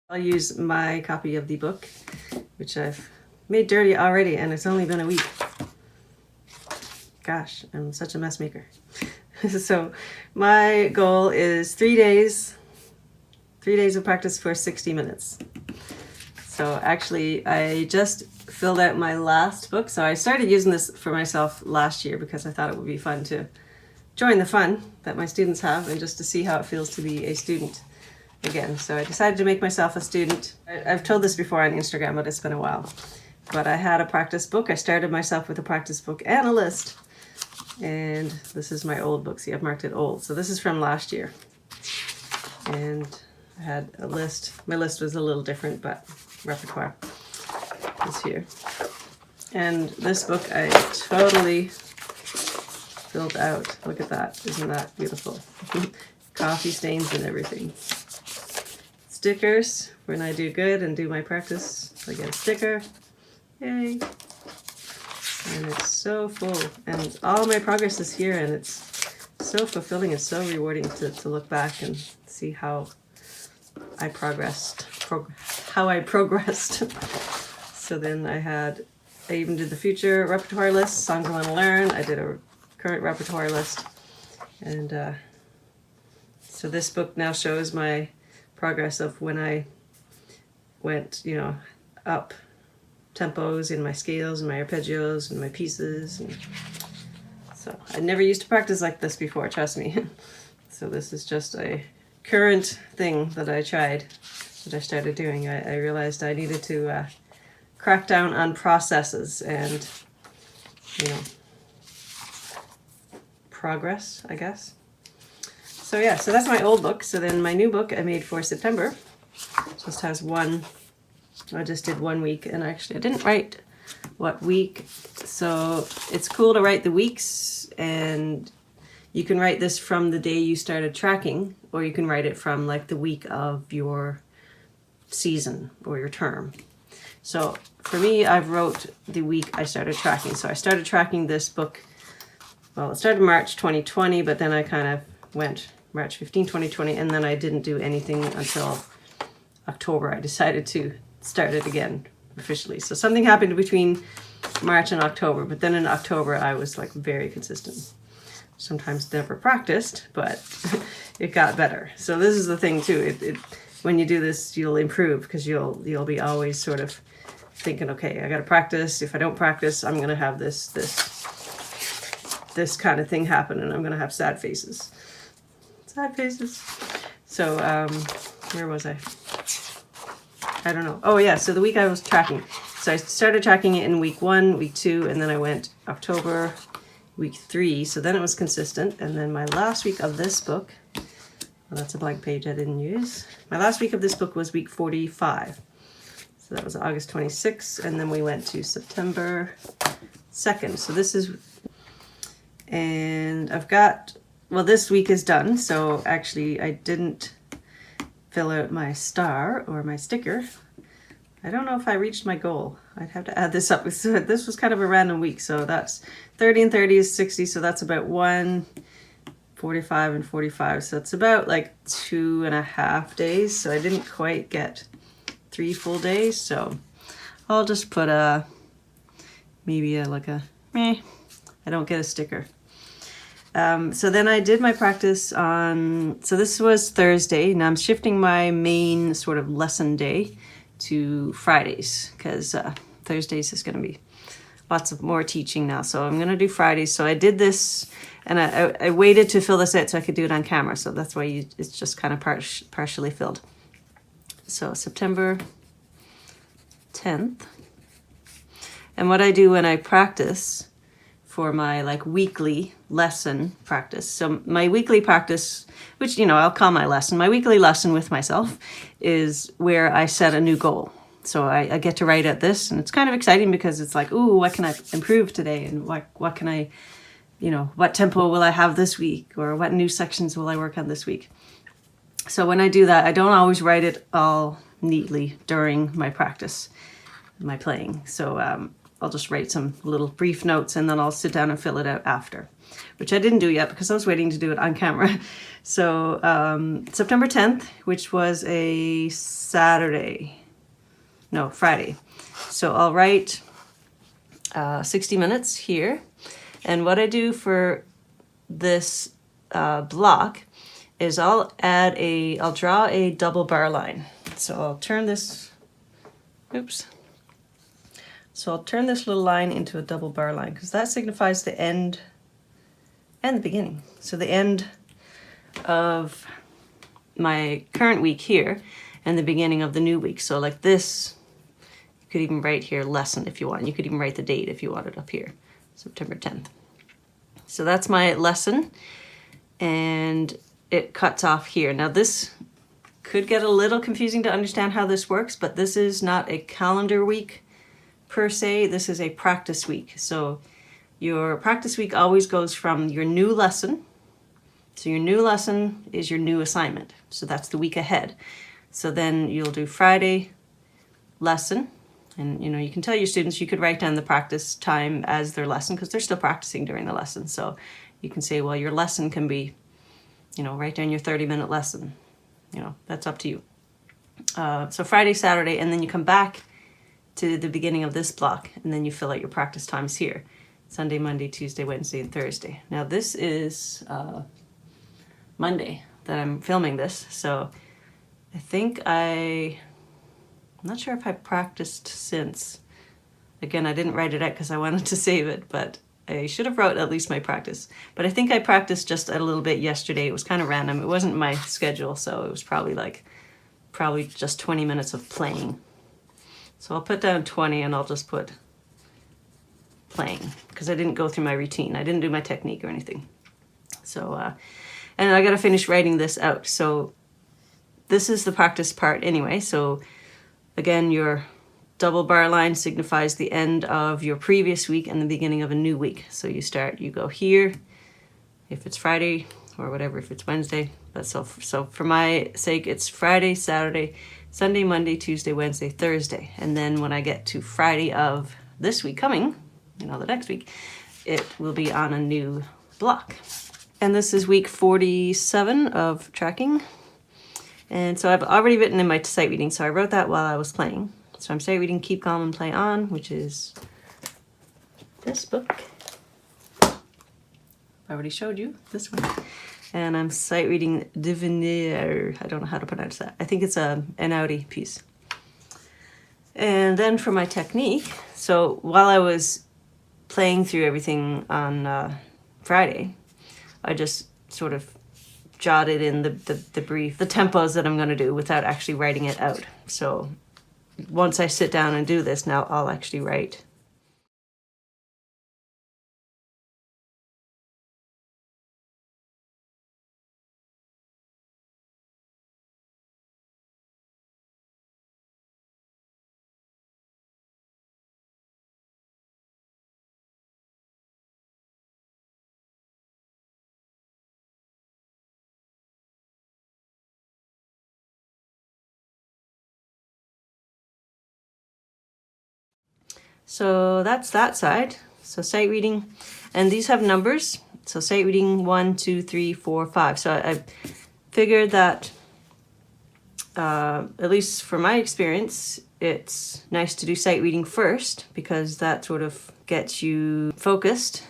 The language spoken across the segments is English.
I'll use my copy of the book, which I've made dirty already, and it's only been a week. Gosh, I'm such a mess maker. So my goal is 3 days, 3 days of practice for 60 minutes. So actually, I just filled out my last book. So I started using this for myself last year because I thought it would be fun to join the fun that my students have and just to see how it feels to be a student again. So I decided to make myself a student. I've told this before on Instagram, but it's been a while. But I had a practice book. I started myself with a practice book and a list. And this is my old book. See, I've marked it old. So this is from last year. And I had a list. My list was a little different, but Repertoire is here. And this book I totally filled out. Look at that. Isn't that beautiful? Coffee stains and everything. Stickers. When I do good and do my practice, I get a sticker. Yay. And it's so full. And all my progress is here, and it's so fulfilling and so rewarding to look back and see how I progressed. So then I even did the future repertoire list, songs I want to learn. I did a current repertoire list. And so this book now shows my progress of when I went, up tempos in my scales and my arpeggios and my pieces. And so I never used to practice like this before, trust me. So this is just a current thing that I tried, that I started doing. I realized I needed to crack down on processes and, progress, I guess. So yeah, so that's my old book. So then my new book I made for September just has I just did 1 week, and actually I didn't write what week. So it's cool to write the weeks, and you can write this from the day you started tracking, or you can write it from like the week of your season or your term. So for me, I've wrote the week I started tracking. So I started tracking this book, well, it started March 2020, but then I kind of went March 15, 2020, and then I didn't do anything until October. I decided to start it again officially. So something happened between March and October, but then in October I was like very consistent. Sometimes never practiced, but it got better. So this is the thing too. When you do this, you'll improve because you'll be always sort of thinking, okay, I got to practice. If I don't practice, I'm going to have this kind of thing happen, and I'm going to have sad faces. Sad faces. So where was I? I don't know. Oh yeah, so the week I was tracking. So I started tracking it in week 1, week 2, and then I went October, week 3. So then it was consistent. And then my last week of this book, well, that's a blank page I didn't use. My last week of this book was week 45. So that was August 26th. And then we went to September 2nd. So this is, and I've got, well, this week is done. So actually I didn't fill out my star or my sticker. I don't know if I reached my goal. I'd have to add this up. So this was kind of a random week. So that's 30 and 30 is 60. So that's about 45 and 45. So it's about like 2.5 days. So I didn't quite get 3 full days. So I'll just put maybe I don't get a sticker. So then I did my practice on, so this was Thursday. Now I'm shifting my main sort of lesson day to Fridays because Thursdays is going to be lots of more teaching now. So I'm going to do Fridays. So I did this, and I waited to fill this out so I could do it on camera. So that's why it's just kind of partially filled. So September 10th. And what I do when I practice for my like weekly lesson practice. So my weekly practice, which, I'll call my lesson, my weekly lesson with myself is where I set a new goal. So I get to write at this, and it's kind of exciting because it's like, ooh, what can I improve today? And what can I, what tempo will I have this week? Or what new sections will I work on this week? So when I do that, I don't always write it all neatly during my practice, my playing. So I'll just write some little brief notes, and then I'll sit down and fill it out after. which I didn't do yet because I was waiting to do it on camera. So September 10th, which was a Friday. So I'll write 60 minutes here. And what I do for this block is I'll draw a double bar line. So I'll turn this, So I'll turn this little line into a double bar line because that signifies the end and the beginning. So the end of my current week here and the beginning of the new week. So like this, you could even write here lesson if you want. You could even write the date if you wanted up here, September 10th. So that's my lesson, and it cuts off here. Now this could get a little confusing to understand how this works, but this is not a calendar week per se. This is a practice week. So your practice week always goes from your new lesson. So your new lesson is your new assignment. So that's the week ahead. So then you'll do Friday lesson. And you know, you can tell your students, you could write down the practice time as their lesson because they're still practicing during the lesson. So you can say, well, your lesson can be, you know, write down your 30-minute lesson. You know, that's up to you. So Friday, Saturday, and then you come back to the beginning of this block, and then you fill out your practice times here. Sunday, Monday, Tuesday, Wednesday, and Thursday. Now this is Monday that I'm filming this, so I think I'm not sure if I practiced since. Again, I didn't write it out because I wanted to save it, but I should have wrote at least my practice. But I think I practiced just a little bit yesterday. It was kind of random. It wasn't my schedule, so it was probably just 20 minutes of playing. So I'll put down 20 and I'll just put playing because I didn't go through my routine. I didn't do my technique or anything. So, and I got to finish writing this out. So this is the practice part anyway. So again, your double bar line signifies the end of your previous week and the beginning of a new week. So you go here, if it's Friday or whatever, if it's Wednesday. But so for my sake, it's Friday, Saturday, Sunday, Monday, Tuesday, Wednesday, Thursday. And then when I get to Friday of this week coming, you know, the next week, it will be on a new block. And this is week 47 of tracking. And so I've already written in my sight reading, so I wrote that while I was playing. So I'm sight reading Keep Calm and Play On, which is this book. I already showed you this one. And I'm sight reading Devenir. I don't know how to pronounce that. I think it's an Audi piece. And then for my technique, so while I was playing through everything on Friday, I just sort of jotted in the tempos that I'm going to do without actually writing it out. So once I sit down and do this, now I'll actually write. So that's that side. So sight reading, and these have numbers. So sight reading 1, 2, 3, 4, 5. So I figured that, at least for my experience, it's nice to do sight reading first because that sort of gets you focused.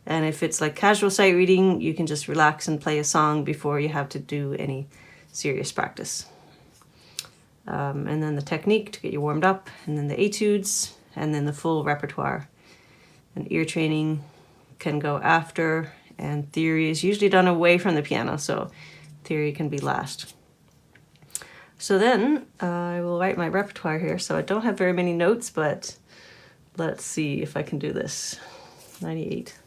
And if it's like casual sight reading, you can just relax and play a song before you have to do any serious practice. And then the technique to get you warmed up, and then the etudes, and then the full repertoire. And ear training can go after, and theory is usually done away from the piano, so theory can be last. So then I will write my repertoire here. So I don't have very many notes, but let's see if I can do this. 98.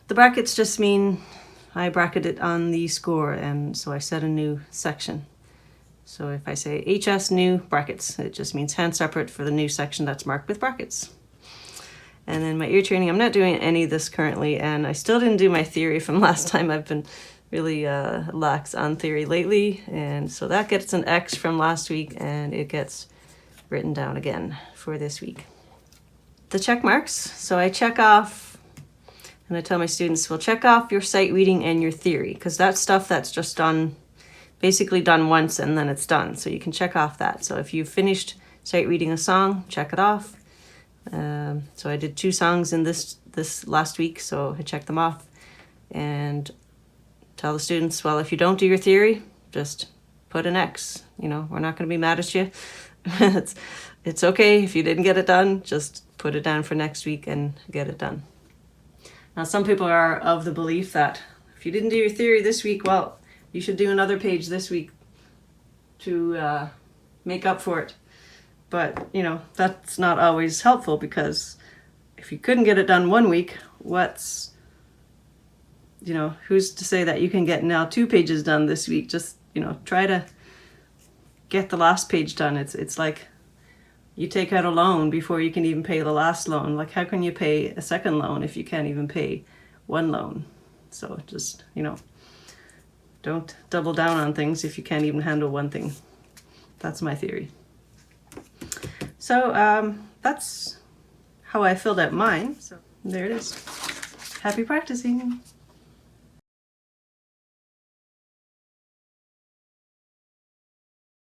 The brackets just mean I bracket it on the score, and so I set a new section. So if I say HS new brackets, it just means hand separate for the new section that's marked with brackets. And then my ear training, I'm not doing any of this currently, and I still didn't do my theory from last time. I've been really lax on theory lately, and so that gets an X from last week, and it gets written down again for this week. The check marks, so I check off, and I tell my students, well, check off your sight reading and your theory, because that's stuff that's just done, basically done once and then it's done. So you can check off that. So if you've finished sight reading a song, check it off. So I did 2 songs in this last week, so I checked them off and tell the students, well, if you don't do your theory, just put an X. You know, we're not going to be mad at you. It's okay if you didn't get it done, just put it down for next week and get it done. Now, some people are of the belief that if you didn't do your theory this week, well, you should do another page this week to make up for it. But, you know, that's not always helpful, because if you couldn't get it done one week, who's to say that you can get now 2 pages done this week? Just, you know, try to get the last page done. It's like you take out a loan before you can even pay the last loan. Like, how can you pay a second loan if you can't even pay one loan? So just, you know, don't double down on things if you can't even handle one thing. That's my theory. So that's how I filled out mine. So there it is. Happy practicing.